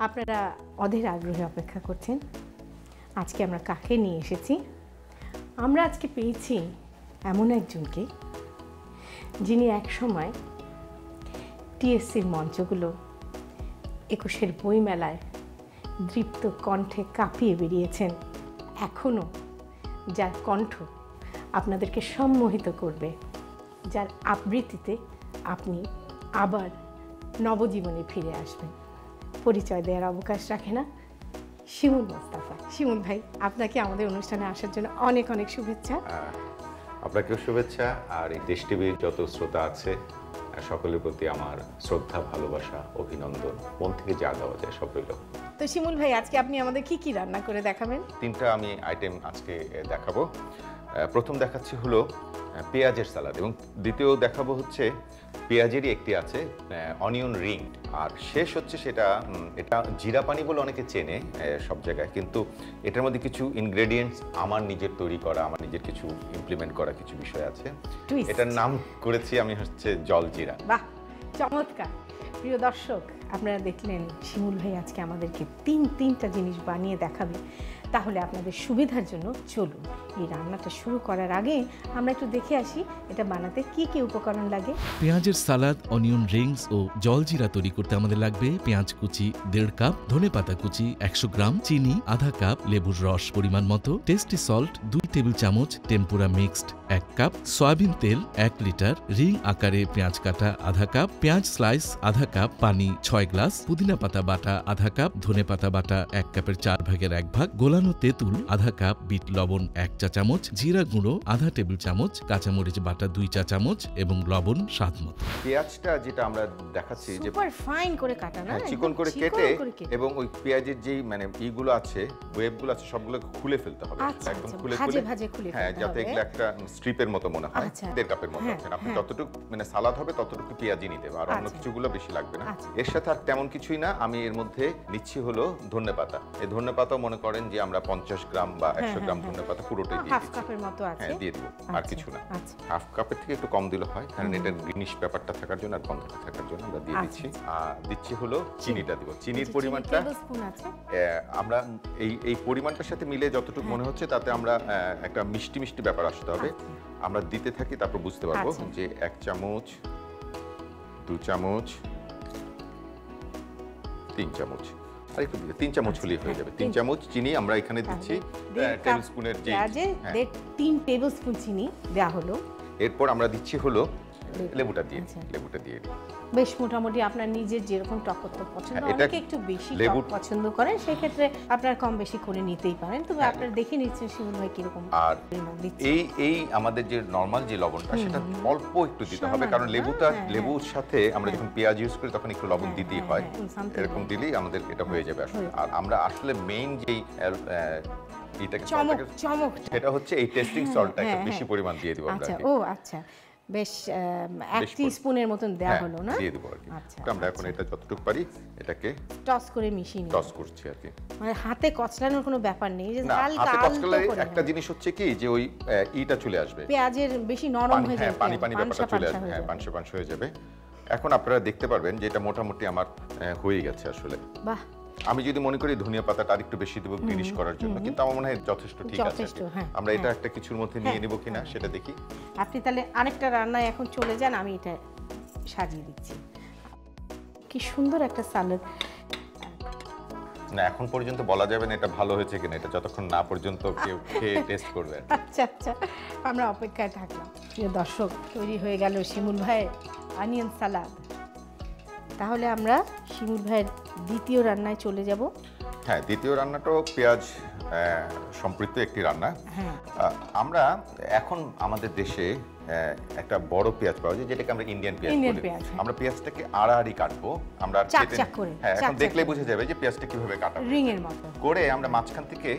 আপনারা অধীর আগ্রহে অপেক্ষা করছেন আজকে আমরা কাকে নিয়ে এসেছি। আমরা আজকে পেয়েছি এমন একজনকে যিনি একসময় টিএসসির মঞ্চগুলো ২১-এর বইমেলায় দৃপ্ত কণ্ঠে কাঁপিয়ে বেরিয়েছেন। এখনও যার কণ্ঠ আপনাদেরকে সম্মোহিত করবে, যার আবৃত্তিতে আপনি আবার নবজীবনে ফিরে আসবেন। পরিচয় দেওয়ার অবকাশ রাখে না শিমুল মোস্তফা। শিমুল ভাই, আপনাকে আমাদের অনুষ্ঠানে আসার জন্য অনেক অনেক শুভেচ্ছা। আপনাকেও শুভেচ্ছা। আর এই দেশ টিভির যত শ্রোতা আছে সকলের প্রতি আমার শ্রদ্ধা, ভালোবাসা, অভিনন্দন, মন থেকে যা দেওয়া যায় সব রইল। তো শিমুল ভাই, আজকে আপনি আমাদের কি কি রান্না করে দেখাবেন? 3টা আমি আইটেম আজকে দেখাবো। প্রথম দেখাচ্ছি হলো পেঁয়াজের সালাদ, এবং দ্বিতীয় দেখাবো হচ্ছে পেঁয়াজেরই একটি আছে অনিয়ন রিং, আর শেষ হচ্ছে এটা জিরা পানি বলে অনেকে চেনে সব জায়গায়, কিন্তু এটার মধ্যে কিছু ইনগ্রেডিয়েন্টস আমার নিজের তৈরি করা, আমার নিজের কিছু ইমপ্লিমেন্ট করা কিছু বিষয় আছে। এটার নাম করেছি আমি হচ্ছে জল জিরা। বাহ, চমৎকার। প্রিয় দর্শক, আপনারা দেখলেন শিমুল ভাই আজকে আমাদেরকে তিনটা জিনিস বানিয়ে দেখাবে। তাহলে আপনাদের সুবিধার জন্য চলুন এই রান্নাটা শুরু করার আগে আমরা একটু দেখে আসি এটা বানাতে কি কি উপকরণ লাগে। পেঁয়াজের সালাদ, অনিয়ন রিংস ও জলজিরা তৈরি করতে আমাদের লাগবে পেঁয়াজ কুচি 1.5 কাপ, ধনেপাতা কুচি 100 গ্রাম, চিনি আধা কাপ, লেবুর রস পরিমাণ মতো, টেস্টি সল্ট 2 টেবিল চামচ, টেম্পুরা মিক্সড 1 কাপ, সয়াবিন তেল 1 লিটার, রিং আকারে পেঁয়াজ কাটা আধা কাপ, পেঁয়াজ স্লাইস আধা কাপ, পানি 6 গ্লাস, পুদিনা পাতা বাটা আধা কাপ, ধনেপাতা বাটা 1 কাপের 4 ভাগের 1 ভাগ, গোলানো তেঁতুল আধা কাপ, বিট লবণ 1 চা চামচ, জিরা গুঁড়ো আধা টেবিল চামচ, কাঁচামরিচ বাটা 2 চা চামচ এবং লবণ স্বাদ মতো। পেঁয়াজটা যেটা আমরা দেখাচ্ছি যে সুপার ফাইন করে কাটা না, চিকন করে কেটে, এবং ওই পেঁয়াজের যেই মানে ইগুলো আছে, ওয়েবগুলো আছে, সবগুলো খুলে ফেলতে হবে। একদম খুলে খুলে, হ্যাঁ, যাতে এগুলো একটা স্ট্রিপের মতো মনে হয়। 1.5 কাপের মতো আছে। আপনি যতটুকু মানে সালাদ হবে ততটুকু পেঁয়াজই নিতে হবে, আর অন্য কিছুগুলো বেশি লাগবে না। এর সাথে আর তেমন কিছুই না। আমি এর মধ্যে নিচ্ছি হলো ধনেপাতা। এই ধনেপাতা মনে করেন যে আমরা 50 গ্রাম বা 100 গ্রাম ধনেপাতা পুরোটাই দিয়ে দিচ্ছি। 1/2 কাপের মতো আছে। হ্যাঁ, দিয়ে দেব, আর কিছু না। 1/2 কাপের থেকে একটু কম দিলে হয়, কারণ এটা গ্রিনিশ ব্যাপারটা থাকার জন্য আর গন্ধটা থাকার জন্য আমরা দিয়ে দিচ্ছি। আর দিচ্ছি হলো চিনিটা দিব। চিনির পরিমাণটা আমরা এই পরিমাণটার সাথে মিলে যতটুকু মনে হচ্ছে তাতে আমরা একটা মিষ্টি মিষ্টি ব্যাপার আসতে হবে। আমরা দিতে থাকি, তারপর বুঝতে পারবো যে 1 চামচ, 2 চামচ, 3 চামচ, আর একটু 3 চামচ হলেই হয়ে যাবে। 3 চামচ চিনি আমরা এখানে দিচ্ছি, টেবিল স্পুনের যে 3 টেবিল স্পুন চিনি দেয়া হলো। এরপর আমরা দিচ্ছি হলো লেবুটা দিয়ে বেশ মোটামুটি আপনার নিজের যেরকম টক পছন্দ, অনেকে একটু বেশি টক পছন্দ করেন, সেই ক্ষেত্রে আপনার কম বেশি করে নিতেই পারেন। তবে আপনারা দেখে নিচ্ছেন শিমুল ভাই কিরকম। আর এই আমাদের যে নরমাল যে লবণটা সেটা অল্প একটু দিতে হবে, কারণ লেবুর সাথে আমরা যখন পেঁয়াজ ইউজ করি তখন একটু লবণ দিতেই হয়। এরকম দিলেই আমাদের এটা হয়ে যাবে আসলে। আর আমরা আসলে মেইন যেই এটাকে চমক সেটা হচ্ছে এই টেস্টিং সল্টটা একটু বেশি পরিমাণ দিয়ে দিব আমরা। ও আচ্ছা, বেশ 1 টিস্পুনের মতন দেয়া হলো না? দিয়ে দেব আর কি। আমরা এখন এটা যতটুকু পারি এটাকে টস করে মিশিয়ে নিই। টস করছি আর কি। মানে হাতে কচলানোর কোনো ব্যাপার নেই, যে হালকা হাতে কচলালে একটা জিনিস হচ্ছে কি যে ওই ইটা চলে আসবে, পেঁয়াজের বেশি নরম হয়ে যাবে, পানি ব্যাপারটা চলে আসবে, হ্যাঁ, পানসে হয়ে যাবে। এখন আপনারা দেখতে পারবেন যে এটা মোটামুটি আমার হয়ে গেছে আসলে। বাহ। আমি যদি মনে করি ধনিয়া পাতাটা আরেকটু বেশি দেব গ্রিনিশ করার জন্য, কিন্তু আমার মনে হয় যথেষ্ট ঠিক আছে। আমরা এটা একটা কিছুর মধ্যে নিয়ে নেব কিনা সেটা দেখি। আপনি তাহলে আরেকটা রান্নায় এখন চলে যান, আমি এটা সাজিয়ে দিচ্ছি। কি সুন্দর একটা সালাদ। না, এখন পর্যন্ত বলা যাবে না এটা ভালো হয়েছে কিনা, এটা যতক্ষণ না পর্যন্ত কেউ খেয়ে টেস্ট করবে। আচ্ছা, আমরা অপেক্ষায় থাকলাম। প্রিয় দর্শক, তৈরি হয়ে গেল শিমুল ভাইয়ের অনিয়ন সালাদ। তাহলে আমরা শিমুল ভাইয়ের দ্বিতীয় রান্নায় চলে যাব। হ্যাঁ, দ্বিতীয় রান্নাটাও পেঁয়াজ সম্পৃক্ত একটি রান্না। আমরা এখন আমাদের দেশে একটা বড় পেঁয়াজ পাওয়া যায়, যেটাকে আমরা ইন্ডিয়ান পেঁয়াজ বলি। আমরা পেঁয়াজটাকে আড়াআড়ি কাটবো। আমরা হ্যাঁ, এখন দেখলেই বোঝা যাবে যে পেঁয়াজটা কিভাবে কাটা রিংয়ের মতো করে আমরা মাঝখান থেকে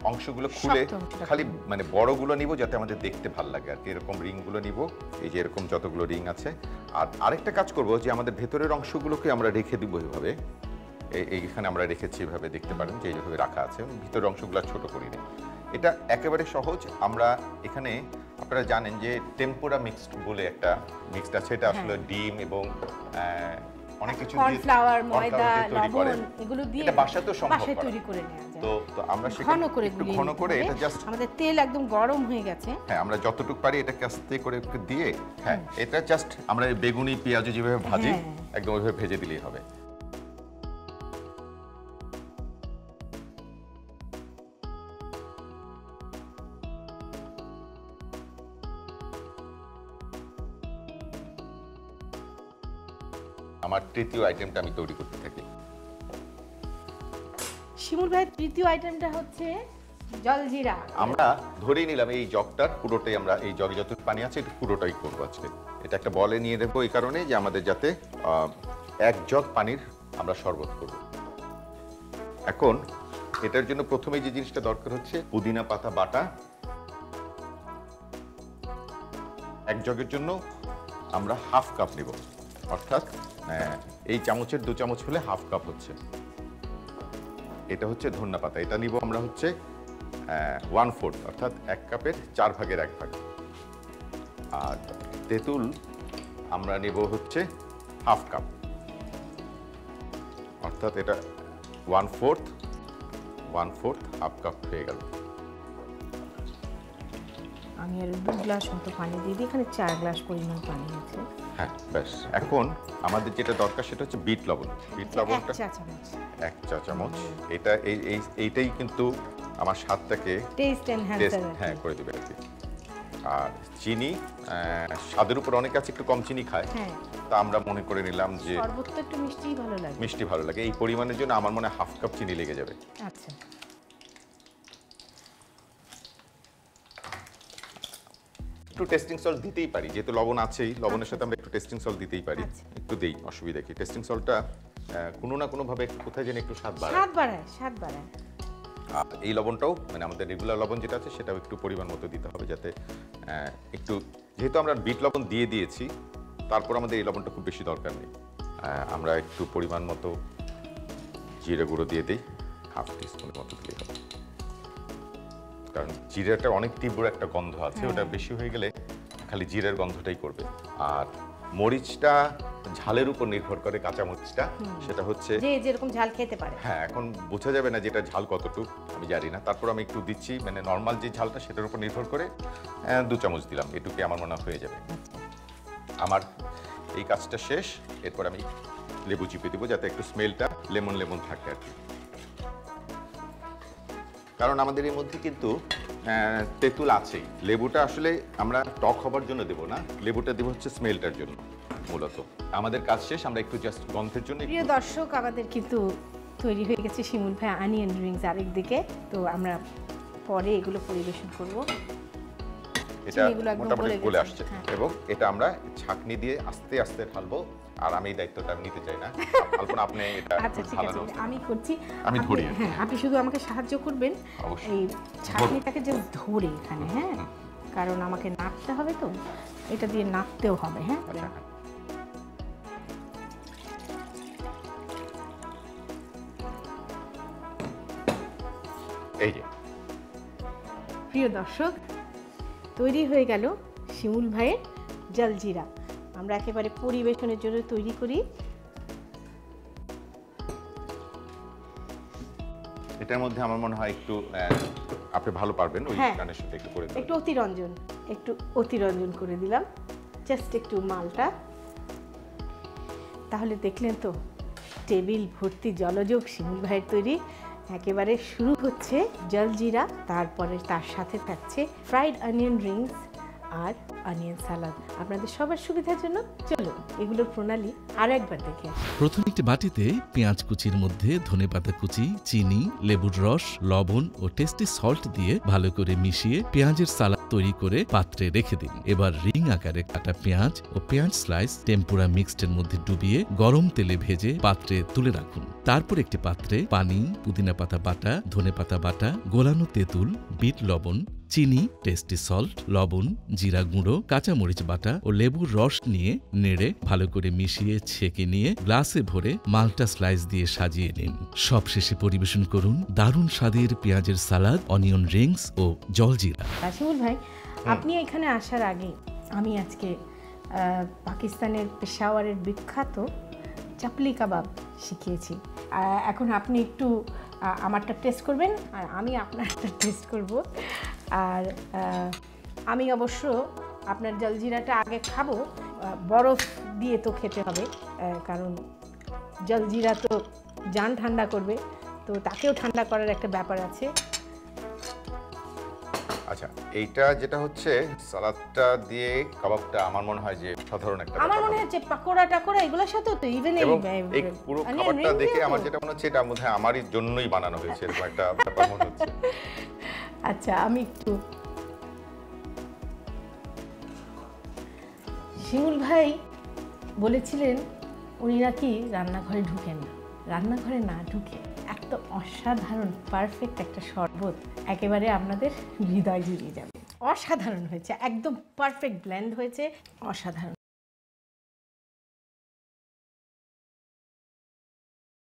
অংশগুলো খুলে খালি মানে বড়গুলো নিব, যাতে আমাদের দেখতে ভালো লাগে আর কি। এরকম রিংগুলো নিব, এই যে এরকম যতগুলো রিং আছে। আর আরেকটা কাজ করব যে আমাদের ভেতরের অংশগুলোকে আমরা রেখে দিব এইভাবে। এইখানে আমরা রেখেছি, এইভাবে দেখতে পারেন যে এইভাবে রাখা আছে, ভিতরের অংশগুলো ছোট করি না। এটা একেবারে সহজ। আমরা এখানে আপনারা জানেন যে টেম্পুরা মিক্সড বলে একটা মিক্সড আছে, এটা আসলে ডিম এবং অনেক কিছু কর্নফ্লাওয়ার, ময়দা, তৈরি করে। লবণ এগুলো দিয়ে এটা বাসাতেও সম্ভব বাসায় করা। তৈরি করে নেওয়া যায়। তো আমরা ঘন করে একটু গুলিয়ে ঘন নিতে করে হবে। এটা জাস্ট, আমাদের তেল একদম গরম হয়ে গেছে। হ্যাঁ আমরা যতটুকু পারি এটাকে আস্তে করে একটু দিয়ে, হ্যাঁ এটা জাস্ট আমরা এই বেগুনি পেঁয়াজ যেভাবে ভাজি হ্যাঁ। একদম ওইভাবে ভেজে দিলেই হবে। আমার তৃতীয় আইটেমটা আমি তৈরি করতে থাকি। শিমুল ভাই তৃতীয় আইটেমটা হচ্ছে জলজিরা। আমরা ধরেই নিলাম এই জগটার পুরোটাই, আমরা এই জগে যত পানি আছে এটা পুরোটাই করবো আজকে। এটা একটা বলে নিয়ে নেবো এই কারণে যে আমাদের যাতে 1 জগ পানির আমরা শরবত করব। এখন এটার জন্য প্রথমে যে জিনিসটা দরকার হচ্ছে পুদিনা পাতা বাটা। 1 জগের জন্য আমরা 1/2 কাপ নেব, অর্থাৎ এই চামচের 2 চামচ হলে 1/2 কাপ হচ্ছে। এটা হচ্ছে ধনিয়া পাতা, এটা নিব আমরা হচ্ছে 1/4, অর্থাৎ 1 কাপের 4 ভাগের 1 ভাগ। আর তেঁতুল আমরা নেব হচ্ছে 1/2 কাপ, অর্থাৎ এটা 1/4 1/4 কাপ হয়ে গেল। আমি আর 2 গ্লাস মতো পানি দিয়ে দিই, এখানে 4 গ্লাস পরিমাণ পানি আছে। হ্যাঁ ব্যাস। এখন আমাদের যেটা দরকার সেটা হচ্ছে বিট লবণ। বিট লবণটা 1 চা চামচ। 1 চা চামচ। এটা এইটাই কিন্তু আমার স্বাদটাকে টেস্ট এনহ্যান্সার। হ্যাঁ করে দেবে আর কি। আর চিনি, স্বাদের উপর অনেকে আছে একটু কম চিনি খায়, হ্যাঁ তা আমরা মনে করে নিলাম যে শরবত তো একটু মিষ্টিই ভালো লাগে। মিষ্টি ভালো লাগে, এই পরিমাণের জন্য আমার মনে হয় 1/2 কাপ চিনি লেগে যাবে। আচ্ছা, একটু টেস্টিং সল্ট দিতেই পারি, যেহেতু লবণ আছেই, লবণের সাথে আমরা একটু টেস্টিং সল্ট দিতেই পারি। আচ্ছা। একটু দেই, অসুবিধা কি। টেস্টিং সল্টটা কোনো না কোনো ভাবে কোথায় যেন একটু স্বাদ বাড়ায়। স্বাদ বাড়ায়। আর এই লবণটাও মানে আমাদের রেগুলার লবণ যেটা আছে সেটাও একটু পরিমাণ মতো দিতে হবে, যাতে একটু, যেহেতু আমরা বিট লবণ দিয়ে দিয়েছি তারপর আমাদের এই লবণটা খুব বেশি দরকার নেই। আমরা একটু পরিমাণ মতো জিরে গুঁড়ো দিয়ে দিই, 1/2 টিস্পুনের মতো দিলেই হবে, কারণ জিরাটা অনেক তীব্র একটা গন্ধ আছে, ওটা বেশি হয়ে গেলে খালি জিরের গন্ধটাই করবে। আর মরিচটা ঝালের উপর নির্ভর করে, কাঁচা মরিচটা সেটা হচ্ছে যে যেরকম ঝাল খেতে পারে। হ্যাঁ, এখন বোঝা যাবে না যেটা ঝাল কতটুকু, আমি জানি না, তারপর আমি একটু দিচ্ছি, মানে নর্মাল যে ঝালটা সেটার উপর নির্ভর করে 2 চামচ দিলাম, এটুকুই আমার মনে হয়ে যাবে। আমার এই কাজটা শেষ, এরপর আমি লেবু চিপে দিব যাতে একটু স্মেলটা লেমন লেমন থাকে আর কি। কারণ আমাদের এর মধ্যে কিন্তু তেঁতুল আছেই। লেবুটা আসলে আমরা টক হবার জন্য দেব না, লেবুটা দেব হচ্ছে স্মেলটার জন্য মূলত। আমাদের কাজ শেষ, আমরা একটু জাস্ট গন্ধের জন্য প্রিয় দর্শক, আমাদের কিন্তু তৈরি হয়ে গেছে শিমুল ভাই অনিয়ন রিংস আরেকদিকে। তো আমরা পরে এগুলো পরিবেশন করব। এটা চিনিগুলো একদম মোটামুটি গলে গলে গেছে। আসছে, হ্যাঁ। এবং এটা আমরা ছাঁকনি দিয়ে আস্তে আস্তে ঢালবো। আর আমি এই দায়িত্বটা নিতে চাই না, কল্পনা আপনি এটা আচ্ছা ঠিক আছে, ঢালানো আমি করছি। আমি আপনি- ধরি। হ্যাঁ, আপনি শুধু আমাকে সাহায্য করবেন অবশ্যই। এই ছাঁকনিটাকে যে ধরে এখানে, হ্যাঁ, কারণ আমাকে নাড়তে হবে, তো এটা দিয়ে নাড়তেও হবে। হ্যাঁ, আচ্ছা, হ্যাঁ। এই যে প্রিয় দর্শক, তৈরি হয়ে গেল শিমুল ভাইয়ের জলজিরা। আমরা একেবারে পরিবেশনের জন্য তৈরি করি। এটার মধ্যে আমার মনে হয় একটু আপনি ভালো পারবেন ওই হ্যাঁ। গানের সাথে একটু করে দেবেন। একটু অতিরঞ্জন করে দিলাম, জাস্ট একটু মালটা। তাহলে দেখলেন তো, টেবিল ভর্তি জলযোগ শিমুল ভাইয়ের তৈরি। একেবারে শুরু হচ্ছে জলজিরা, তারপরে তার সাথে থাকছে ফ্রাইড অনিয়ন রিংস আর অনিয়ন সালাদ। আপনাদের সবার সুবিধার জন্য চলুন এগুলোর প্রণালী আরও একবার দেখে আসি। প্রথমে একটি বাটিতে পেঁয়াজ কুচির মধ্যে ধনেপাতা কুচি, চিনি, লেবুর রস, লবণ ও টেস্টি সল্ট দিয়ে ভালো করে মিশিয়ে পেঁয়াজের সালাদ তৈরি করে পাত্রে রেখে দিন। এবার রিং আকারে কাটা পেঁয়াজ ও পেঁয়াজ স্লাইস টেম্পুরা মিক্সডের মধ্যে ডুবিয়ে গরম তেলে ভেজে পাত্রে তুলে রাখুন। তারপর একটি পাত্রে পানি, পুদিনা পাতা বাটা, ধনেপাতা বাটা, গোলানো তেঁতুল, বিট লবণ, চিনি, টেস্টি সল্ট, লবণ, জিরা গুঁড়ো, কাঁচামরিচ বাটা ও লেবুর রস নিয়ে নেড়ে ভালো করে মিশিয়ে ছেঁকে নিয়ে গ্লাসে ভরে মাল্টা স্লাইস দিয়ে সাজিয়ে নিন। সবশেষে পরিবেশন করুন দারুণ স্বাদের পেঁয়াজের সালাদ, অনিয়ন রিংস ও জলজিরা। শিমুল ভাই, আপনি এখানে আসার আগে আমি আজকে পাকিস্তানের পেশাওয়ারের বিখ্যাত চাপলি কাবাব শিখিয়েছি। এখন আপনি একটু আমারটা টেস্ট করবেন আর আমি আপনারটা টেস্ট করব। আর আমি অবশ্য আপনার জলজিরাটা আগে খাবো, বরফ দিয়ে তো খেতে হবে, কারণ জলজিরা তো জান ঠান্ডা করবে, তো তাকেও ঠান্ডা করার একটা ব্যাপার আছে। আচ্ছা, এইটা যেটা হচ্ছে সালাদটা দিয়ে কাবাবটা আমার মনে হয় যে সাধারণ একটা আমার ব্যাপার মনে হবে। হচ্ছে পাকোড়া টাকোড়া এগুলোর সাথেও তো ইভেন এবং এই পুরো খাবারটা দেখে আমার যেটা মনে হচ্ছে এটা বোধহয় আমারই জন্যই বানানো হয়েছে, এরকম একটা ব্যাপার মনে হচ্ছে। আচ্ছা, আমি একটু শিমুল ভাই বলেছিলেন উনি নাকি রান্নাঘরে ঢুকেন না, রান্নাঘরে না ঢুকে এত অসাধারণ পারফেক্ট একটা শরবত একেবারে আপনাদের হৃদয় জুড়িয়ে যাবে। অসাধারণ হয়েছে, একদম পারফেক্ট ব্লেন্ড হয়েছে, অসাধারণ।